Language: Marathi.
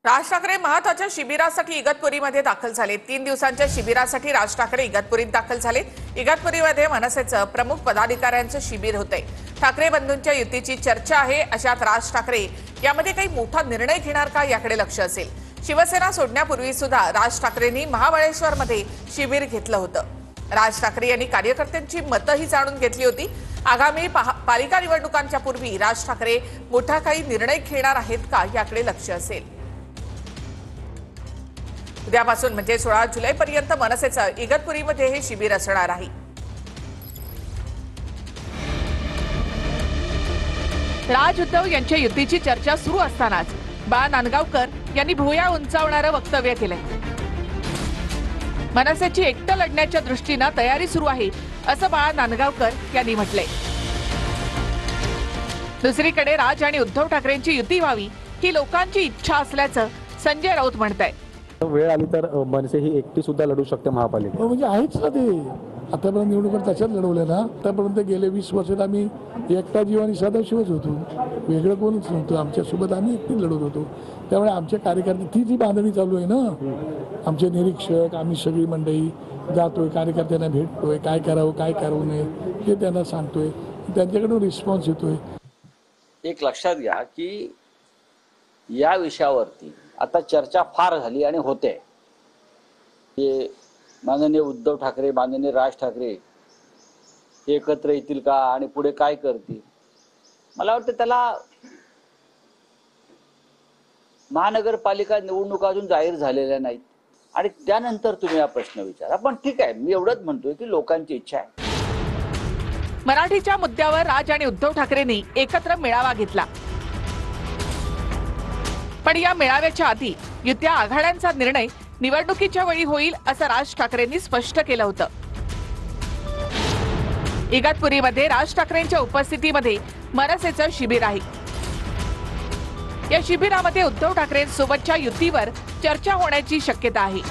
राज ठाकरे महत्त्वाच्या शिबिरासाठी इगतपुरीमध्ये दाखल झाले। 3 दिवसांच्या शिबिरासाठी राज ठाकरे इगतपुरीत दाखल झाले। इगतपुरीमध्ये मनसेचं प्रमुख पदाधिकाऱ्यांचं शिबिर होतंय। ठाकरे बंधूंच्या युतीची चर्चा आहे, अशात राज ठाकरे यामध्ये काही मोठा निर्णय घेणार का याकडे लक्ष असेल। शिवसेना सोडण्यापूर्वी सुद्धा राज ठाकरेंनी महाबळेश्वरमध्ये शिबिर घेतलं होतं। राज ठाकरे यांनी कार्यकर्त्यांची मतंही जाणून घेतली होती। आगामी पालिका निवडणुकांच्या पूर्वी राज ठाकरे मोठा काही निर्णय घेणार आहेत का याकडे लक्ष असेल। उद्यापासून म्हणजे 16 जुलैपर्यंत मनसेचं इगतपुरीमध्ये हे शिबिर असणार आहे। राज उद्धव यांच्या युतीची चर्चा सुरू असतानाच बाळा नांदगावकर यांनी भुवया उंचावणारं वक्तव्य केलंय। मनसेची एकटं लढण्याच्या दृष्टीने तयारी सुरू आहे, असं बाळा नांदगावकर यांनी म्हटलंय। दुसरीकडे राज आणि उद्धव ठाकरेंची युती व्हावी ही लोकांची इच्छा असल्याचं संजय राऊत म्हणतायत। वेळ आली तर मनसे ही एकटी सुद्धा लढू शकते महापालिका। म्हणजे आहेच ना, ते आतापर्यंत निवडणुका तशाच लढवल्या ना। आतापर्यंत गेले 20 वर्षात आम्ही एकटा जीव आणि सदाशिवच होतो, वेगळं कोणीच नव्हतं। आमच्यासोबत आम्ही एकटी लढत होतो। त्यामुळे आमच्या कार्यकर्ते ती जी बांधणी चालू आहे ना, आमचे निरीक्षक आम्ही सगळी मंडळी जातोय, कार्यकर्त्यांना भेटतोय, काय करावं काय करू नये हे त्यांना सांगतोय, त्यांच्याकडून रिस्पॉन्स येतोय। एक लक्षात घ्या की या विषयावरती आता चर्चा फार झाली आणि होते। हे माननीय उद्धव ठाकरे माननीय राज ठाकरे एकत्र येतील का आणि पुढे काय करतील। मला वाटतं त्याला महानगरपालिका निवडणुका अजून जाहीर झालेल्या नाहीत आणि त्यानंतर तुम्ही हा प्रश्न विचारा। पण ठीक आहे, मी एवढंच म्हणतोय की लोकांची इच्छा आहे। मराठीच्या मुद्द्यावर राज आणि उद्धव ठाकरेंनी एकत्र मेळावा घेतला, पण या मेळाव्याच्या आधी युत्या आघाड्यांचा निर्णय निवडणुकीच्या वेळी होईल असं राज ठाकरेंनी स्पष्ट केलं होतं। इगतपुरीमध्ये राज ठाकरेंच्या उपस्थितीमध्ये मनसेचं शिबिर आहे। या शिबिरामध्ये उद्धव ठाकरेंसोबतच्या युतीवर चर्चा होण्याची शक्यता आहे।